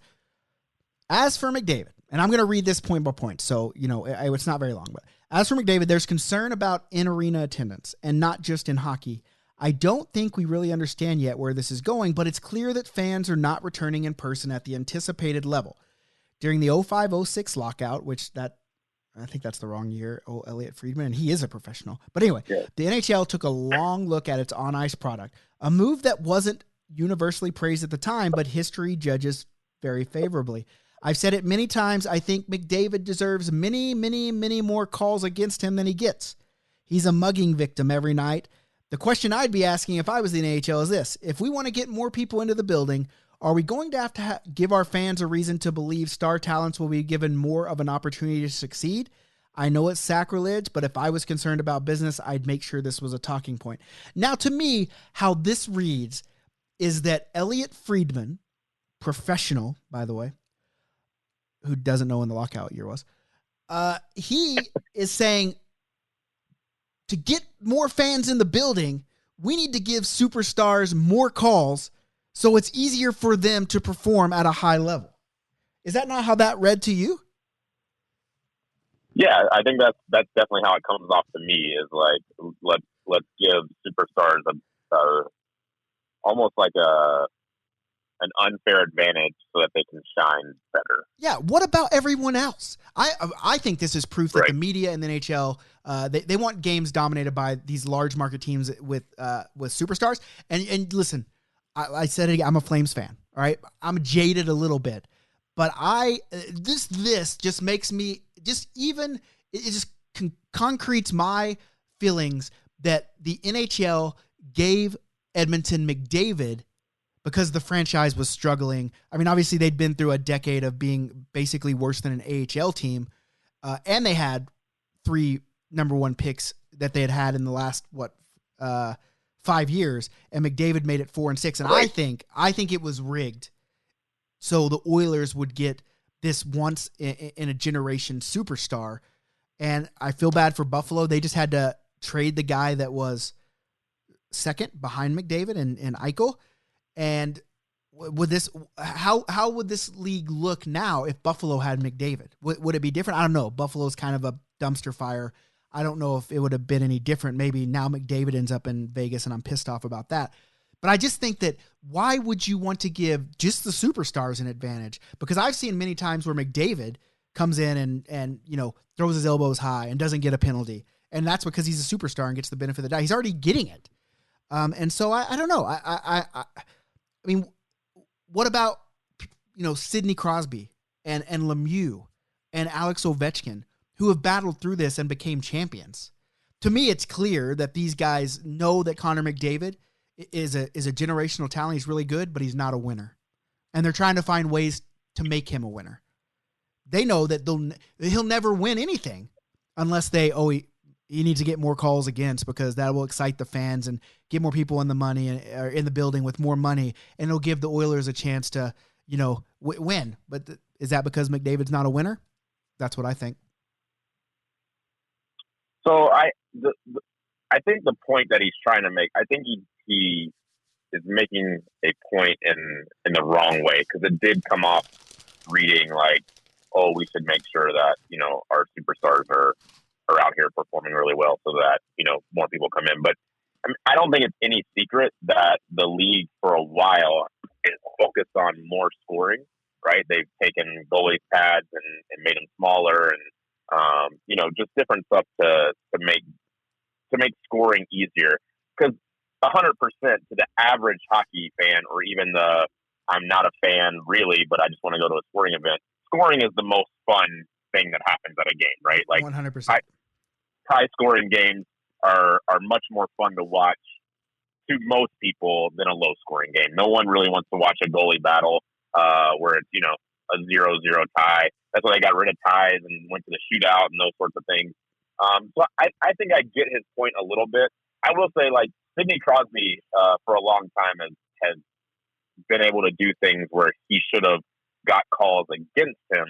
As for McDavid, and I'm going to read this point by point, so it's not very long. But as for McDavid, there's concern about in-arena attendance, and not just in hockey. I don't think we really understand yet where this is going, but it's clear that fans are not returning in person at the anticipated level. During the 05-06 lockout, I think that's the wrong year. Oh, Elliot Friedman, and he is a professional. But anyway, The NHL took a long look at its on-ice product, a move that wasn't universally praised at the time, but history judges very favorably. I've said it many times. I think McDavid deserves many, many, many more calls against him than he gets. He's a mugging victim every night. The question I'd be asking if I was the NHL is this: if we want to get more people into the building, are we going to have to give our fans a reason to believe star talents will be given more of an opportunity to succeed? I know it's sacrilege, but if I was concerned about business, I'd make sure this was a talking point. Now, to me, how this reads is that Elliot Friedman, professional, by the way, who doesn't know when the lockout year was, he is saying to get more fans in the building, we need to give superstars more calls so it's easier for them to perform at a high level. Is that not how that read to you? Yeah, I think that's definitely how it comes off to me. Is like let's give superstars a almost like a an unfair advantage so that they can shine better. Yeah. What about everyone else? I think this is proof that the media and the NHL, they want games dominated by these large market teams with superstars. And listen, I said it again, I'm a Flames fan. All right. I'm jaded a little bit, but this just makes me it just concretes my feelings that the NHL gave Edmonton McDavid because the franchise was struggling. I mean, obviously they'd been through a decade of being basically worse than an AHL team. And they had 3 number 1 picks that they had in the last, 5 years. And McDavid made it 4 and 6. And I think it was rigged. So the Oilers would get this once in a generation superstar. And I feel bad for Buffalo. They just had to trade the guy that was second behind McDavid and Eichel. And how would this league look now if Buffalo had McDavid? Would it be different? I don't know. Buffalo's kind of a dumpster fire. I don't know if it would have been any different. Maybe now McDavid ends up in Vegas and I'm pissed off about that. But I just think that why would you want to give just the superstars an advantage? Because I've seen many times where McDavid comes in and throws his elbows high and doesn't get a penalty. And that's because he's a superstar and gets the benefit of the doubt. He's already getting it. And so I don't know. I mean, what about, Sidney Crosby and Lemieux and Alex Ovechkin, who have battled through this and became champions? To me, it's clear that these guys know that Connor McDavid is a generational talent. He's really good, but he's not a winner. And they're trying to find ways to make him a winner. They know that he'll never win anything unless he needs to get more calls against, because that will excite the fans and get more people in the money or in the building with more money. And it'll give the Oilers a chance to, win. But is that because McDavid's not a winner? That's what I think. So I think the point that he's trying to make, I think he is making a point in the wrong way, because it did come off reading like, oh, we should make sure that, our superstars are out here performing really well so that, more people come in. But I don't think it's any secret that the league for a while is focused on more scoring, right? They've taken goalie pads and made them smaller and, just different stuff to make scoring easier. Because 100% to the average hockey fan, or even I'm not a fan really, but I just want to go to a sporting event, scoring is the most fun thing that happens at a game, right? Like 100%. High scoring games are much more fun to watch to most people than a low scoring game. No one really wants to watch a goalie battle where it's, a 0-0 tie. That's why they got rid of ties and went to the shootout and those sorts of things. So I think I get his point a little bit. I will say, like, Sidney Crosby for a long time has been able to do things where he should have got calls against him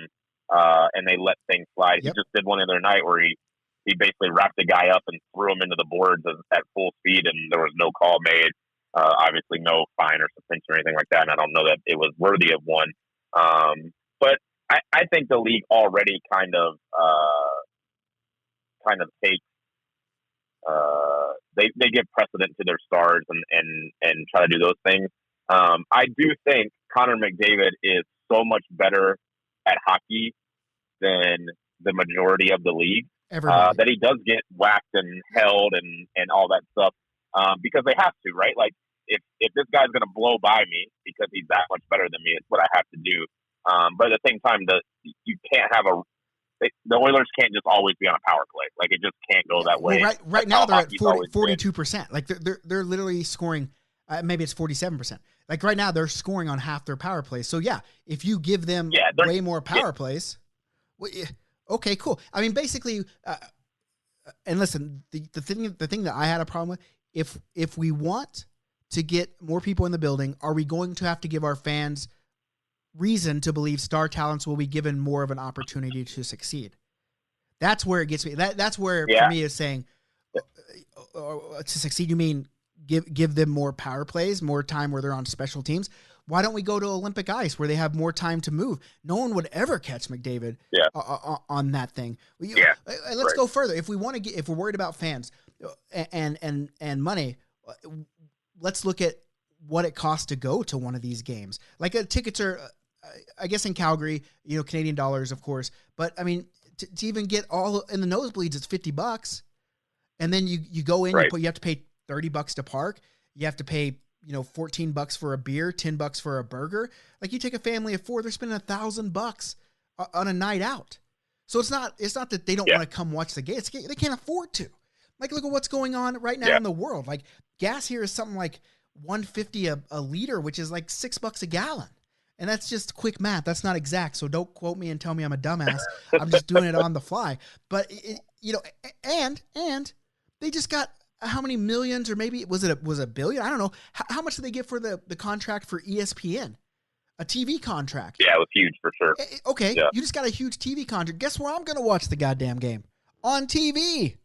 and they let things slide. Yep. He just did one the other night where he basically wrapped the guy up and threw him into the boards at full speed, and there was no call made. Obviously, no fine or suspension or anything like that. And I don't know that it was worthy of one. But I think the league already kind of takes they give precedent to their stars and try to do those things. I do think Connor McDavid is so much better at hockey than the majority of the league. That he does get whacked and held and all that stuff because they have to, right? Like if this guy's going to blow by me because he's that much better than me, it's what I have to do. But at the same time, you can't have the Oilers can't just always be on a power play. Like it just can't go that way. Well, right now they're at 42%. Like they're literally scoring. Maybe it's 47%. Like right now they're scoring on half their power plays. So yeah, if you give them way more power plays, well, okay, cool. I mean, basically, and listen, the thing that I had a problem with, if we want to get more people in the building, are we going to have to give our fans reason to believe star talents will be given more of an opportunity to succeed? That's where it gets me. That's where for me is saying to succeed. You mean give them more power plays, more time where they're on special teams? Why don't we go to Olympic ice where they have more time to move? No one would ever catch McDavid on that thing. Let's go further. If we want to if we're worried about fans and money, let's look at what it costs to go to one of these games. Like tickets are, I guess in Calgary, Canadian dollars, of course. But I mean, to even get all in the nosebleeds, it's $50. And then you go in, you have to pay $30 to park. You have to pay, $14 for a beer, $10 for a burger. Like you take a family of 4, they're spending $1,000 on a night out. So it's not that they don't want to come watch the game. They can't afford to. Like, look at what's going on right now in the world. Like gas here is something like $1.50 a liter, which is like $6 a gallon. And that's just quick math. That's not exact. So don't quote me and tell me I'm a dumbass. I'm just doing it on the fly. But and they just got how many millions, or maybe was it a billion? I don't know. How much did they get for the contract for ESPN? A TV contract. Yeah, it was huge for sure. Okay, you just got a huge TV contract. Guess where I'm going to watch the goddamn game? On TV.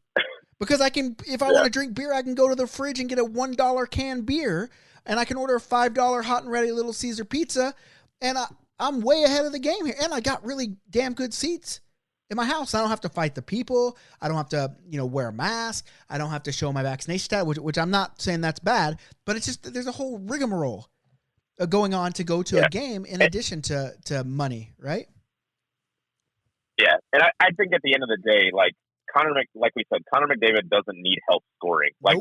Because I can, if I want to drink beer, I can go to the fridge and get a $1 can beer, and I can order a $5 hot and ready Little Caesar pizza, and I'm way ahead of the game here. And I got really damn good seats in my house. I don't have to fight the people. I don't have to, wear a mask. I don't have to show my vaccination status, which I'm not saying that's bad, but it's just there's a whole rigmarole going on to go to a game in addition to money, right? Yeah, and I think at the end of the day, like like we said, Connor McDavid doesn't need help scoring. Like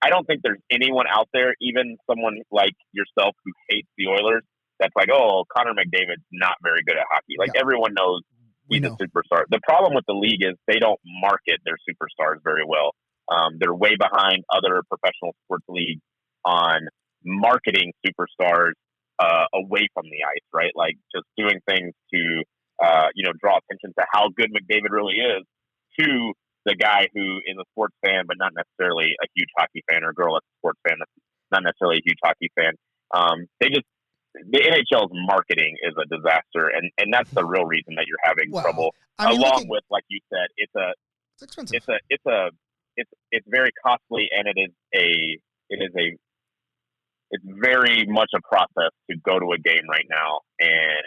I don't think there's anyone out there, even someone like yourself who hates the Oilers, that's like, oh, Connor McDavid's not very good at hockey. Like everyone knows he's a superstar. The problem with the league is they don't market their superstars very well. They're way behind other professional sports leagues on marketing superstars away from the ice, right? Like just doing things to, draw attention to how good McDavid really is to the guy who is a sports fan, but not necessarily a huge hockey fan, or girl that's a sports fan that's not necessarily a huge hockey fan. The NHL's marketing is a disaster, and that's the real reason that you're having trouble. I mean, along with, like you said, it's expensive. It's very costly, and it's very much a process to go to a game right now. And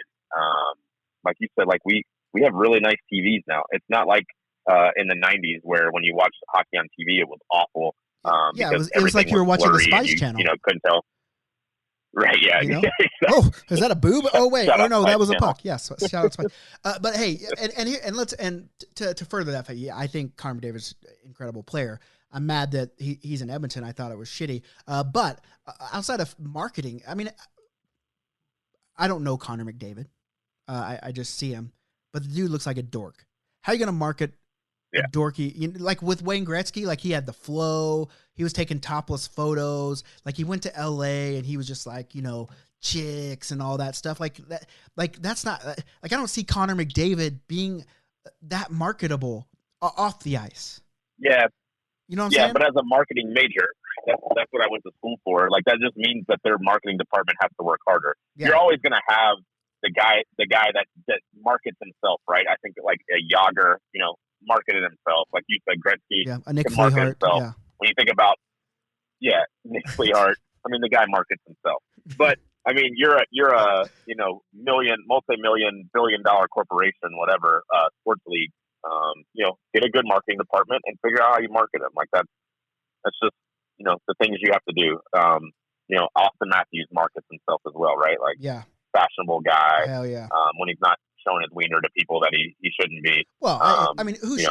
like you said, like we have really nice TVs now. It's not like in the 90s where when you watched hockey on TV, it was awful. It was like you were watching the Spice Channel. Couldn't tell. Right, yeah. Exactly. Oh, is that a boob? Oh, wait. No, that was a puck. Yes. Shout out Spice. But hey, and to further that, I think Connor McDavid's an incredible player. I'm mad that he's in Edmonton. I thought it was shitty. But outside of marketing, I mean, I don't know Connor McDavid. I just see him, but the dude looks like a dork. How are you going to market a dorky? Like with Wayne Gretzky, like he had the flow. He was taking topless photos. Like he went to LA and he was just like, chicks and all that stuff. Like that. Like that's not like I don't see Connor McDavid being that marketable off the ice. Yeah. You know what I'm saying? Yeah, but as a marketing major, that's what I went to school for. Like that just means that their marketing department has to work harder. Yeah. You're always going to have the guy that markets himself, right? I think like a Yager, marketed himself. Like you said, Gretzky, a Nick Fleehart. Yeah. When you think about, Nick Fleehart, I mean, the guy markets himself. But I mean, you're a multi-million, billion-dollar corporation, whatever, sports league. Get a good marketing department and figure out how you market them. Like that's just the things you have to do. Austin Matthews markets himself as well, right? Like fashionable guy. Hell yeah. When he's not showing his wiener to people that he shouldn't be. Well, who's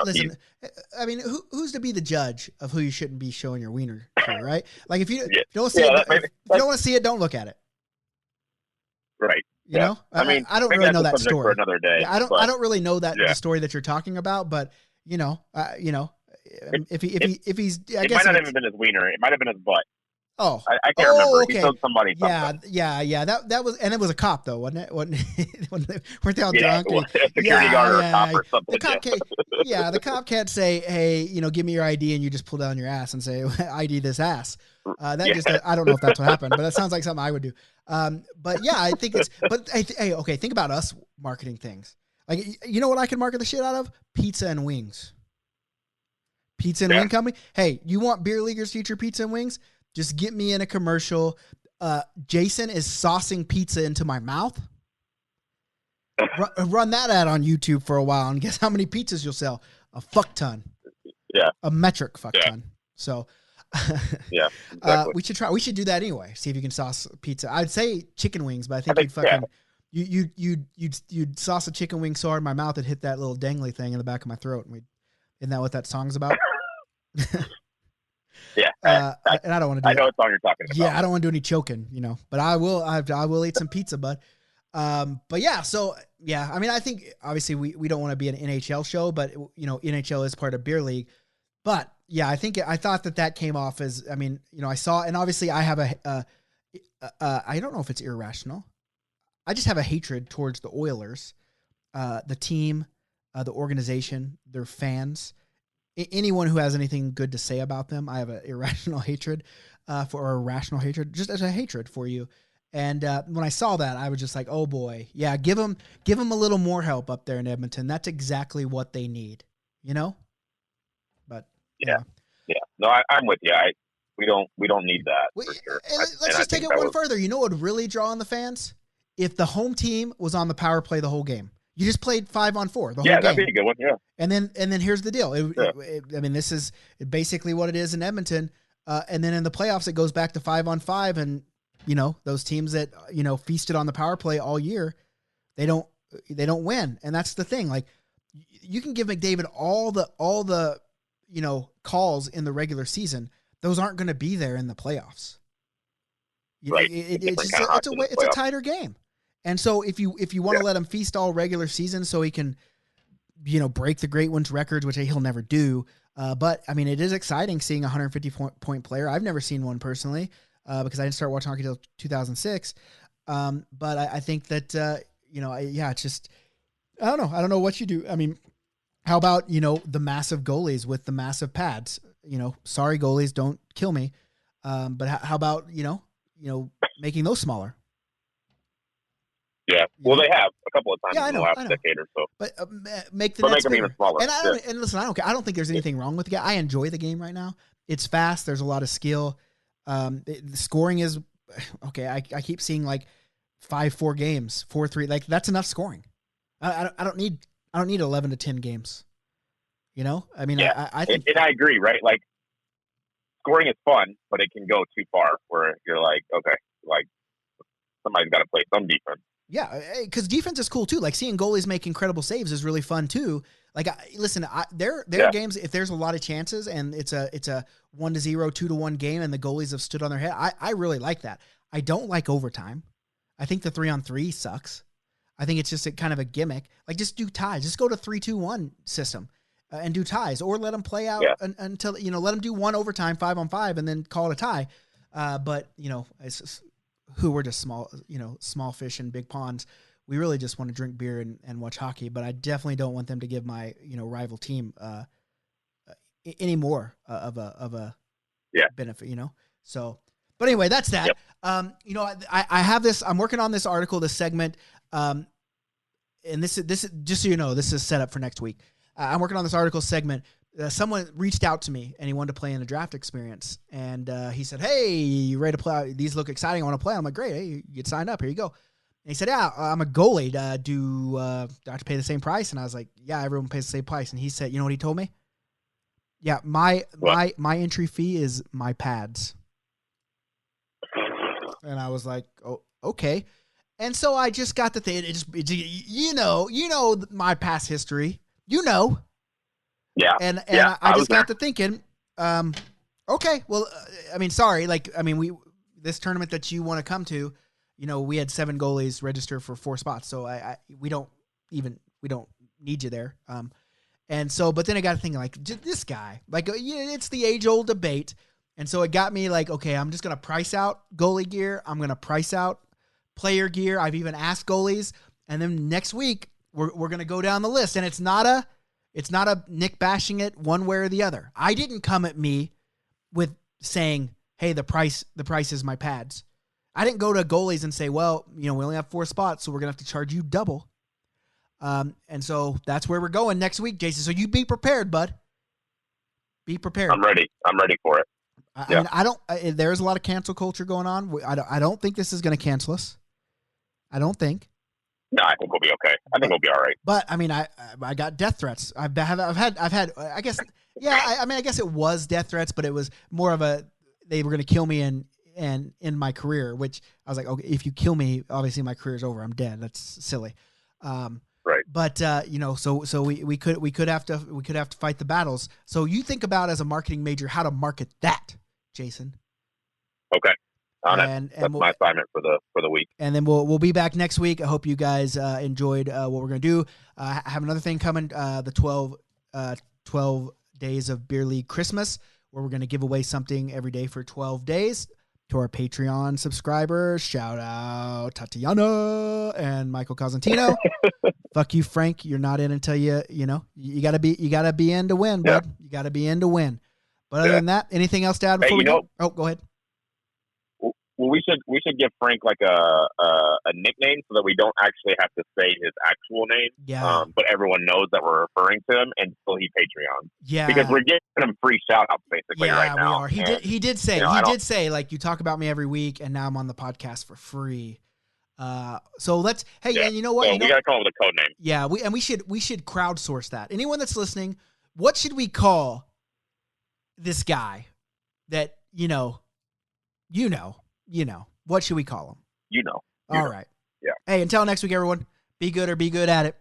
to be the judge of who you shouldn't be showing your wiener to, right? Like if you don't see it, if you don't want to see it, don't look at it. Right. You know, I mean, I don't really know that story. For another day. Yeah, I don't really know that the story that you're talking about, but if he's, I it guess might not have been his wiener. It might have been his butt. Oh, I can't remember. Okay. He told somebody something. Yeah. That was, and it was a cop though, wasn't it? Weren't they all drunk? A security guard or a cop or something. The cop can't say, "Hey, give me your ID," and you just pull down your ass and say, "ID this ass." I don't know if that's what happened, but that sounds like something I would do. But yeah, I think it's. But hey, okay, think about us marketing things. Like, you know what I can market the shit out of? Pizza and wings. Pizza and wing company. Hey, you want Beer Leaguers Future Pizza and Wings? Just get me in a commercial. Jason is saucing pizza into my mouth. Run that ad on YouTube for a while and guess how many pizzas you'll sell? A fuck ton. Yeah. A metric fuck ton. So, Yeah, exactly. We should do that anyway. See if you can sauce pizza. I'd say chicken wings, but I think you'd sauce a chicken wing so hard in my mouth it hit that little dangly thing in the back of my throat. And isn't that what that song's about? Yeah, and I don't want to do. I know what song you're talking about. Yeah, I don't want to do any choking, but I will eat some pizza, bud. But yeah, so yeah, I mean, I think obviously we don't want to be an NHL show, but NHL is part of beer league. But yeah, I thought that came off as, I mean, I saw, and obviously I have I don't know if it's irrational. I just have a hatred towards the Oilers, the team, the organization, their fans, anyone who has anything good to say about them. I have an irrational hatred or a rational hatred, just as a hatred for you. And when I saw that, I was just like, oh boy, yeah, give them a little more help up there in Edmonton. That's exactly what they need, But yeah. No, I'm with you. We don't need that for sure. Let's just take it one further. You know what would really draw on the fans? If the home team was on the power play the whole game. You just played 5-on-4 the whole game. Yeah, that'd be a good one. Yeah. And then here's the deal. I mean, this is basically what it is in Edmonton. And then in the playoffs, it goes back to 5-on-5, and those teams that feasted on the power play all year, they don't win, and that's the thing. Like, you can give McDavid all the calls in the regular season; those aren't going to be there in the playoffs. Right. It's a tighter game, and so if you want to let him feast all regular season, so he can break the great ones records, which he'll never do. But I mean, it is exciting seeing a 150 point player. I've never seen one personally. Because I didn't start watching hockey until 2006. But I think that, it's just, I don't know. I don't know what you do. I mean, how about, the massive goalies with the massive pads? Sorry, goalies, don't kill me. But how about, making those smaller? Yeah. Well, they have a couple of times in the last decade or so. But make them even smaller. And listen, I don't care. I don't think there's anything wrong with the game. I enjoy the game right now. It's fast. There's a lot of skill. The scoring is okay. I keep seeing like 5-4 games, 4-3. Like, that's enough scoring. I don't need 11 to 10 games. I mean, yeah. I think, and I agree, right? Like, scoring is fun, but it can go too far where you're like, okay, like, somebody's got to play some defense. Yeah, because defense is cool too. Like, seeing goalies make incredible saves is really fun too. Like, listen, there are games, if there's a lot of chances and it's a 1-0, 2-1 game and the goalies have stood on their head, I really like that. I don't like overtime. I think the 3-on-3 sucks. I think it's just kind of a gimmick. Like, just do ties. Just go to 3-2-1 system and do ties, or let them play out until let them do one overtime 5-on-5 and then call it a tie. But it's just, we're just small fish in big ponds. We really just want to drink beer and watch hockey, but I definitely don't want them to give my rival team any more of a benefit. So, but anyway, that's that. Yep. I have this. I'm working on this article, this segment, and this is just so you know, this is set up for next week. I'm working on this article segment. Someone reached out to me and he wanted to play in a draft experience, and he said, "Hey, you ready to play? These look exciting. I want to play." I'm like, "Great, hey, you get signed up. Here you go." And he said, "Yeah, I'm a goalie. Do I have to pay the same price?" And I was like, "Yeah, everyone pays the same price." And he said, "You know what he told me? Yeah, my entry fee is my pads." And I was like, "Oh, okay." And so I just got the thing. My past history. Yeah. And I just got to thinking, okay, well, I mean, sorry. Like, I mean, this tournament that you want to come to, we had 7 goalies register for 4 spots. So we don't need you there. And so, but then I got to thinking, like, this guy, like, it's the age old debate. And so it got me like, okay, I'm just going to price out goalie gear. I'm going to price out player gear. I've even asked goalies. And then next week we're going to go down the list, and it's not a Nick bashing it one way or the other. I didn't come at me with saying, "Hey, the price is my pads." I didn't go to goalies and say, "Well, we only have 4 spots, so we're going to have to charge you double." And so that's where we're going next week, Jason. So you be prepared, bud. Be prepared. I'm ready for it. I mean, there's a lot of cancel culture going on. I don't think this is going to cancel us. I don't think. No, I think we'll be okay. I think we'll be all right. But I mean, I got death threats. I've had. I guess. Yeah. I mean, I guess it was death threats, but it was more of they were going to kill me and in my career. Which I was like, okay, if you kill me, obviously my career's over. I'm dead. That's silly. Right. But so we could have to fight the battles. So you think about, as a marketing major, how to market that, Jason. Okay. And that's my assignment for the week. And then we'll be back next week. I hope you guys enjoyed what we're gonna do. I have another thing coming, the 12 days of Beer League Christmas, where we're gonna give away something every day for 12 days to our Patreon subscribers. Shout out Tatiana and Michael Cosentino. Fuck you, Frank. You're not in until you gotta be in to win, bud. You gotta be in to win. But other than that, anything else to add before we go? Oh, go ahead. Well, we should give Frank like a nickname so that we don't actually have to say his actual name. Yeah. But everyone knows that we're referring to him until he Patreon. Yeah. Because we're getting him free shout outs basically right now. Yeah, we are. He did say like, you talk about me every week and now I'm on the podcast for free. So let's, and you know what? So we gotta come up with a code name. Yeah, we should crowdsource that. Anyone that's listening, what should we call this guy that what should we call him? You know. All right. Yeah. Hey, until next week, everyone, be good or be good at it.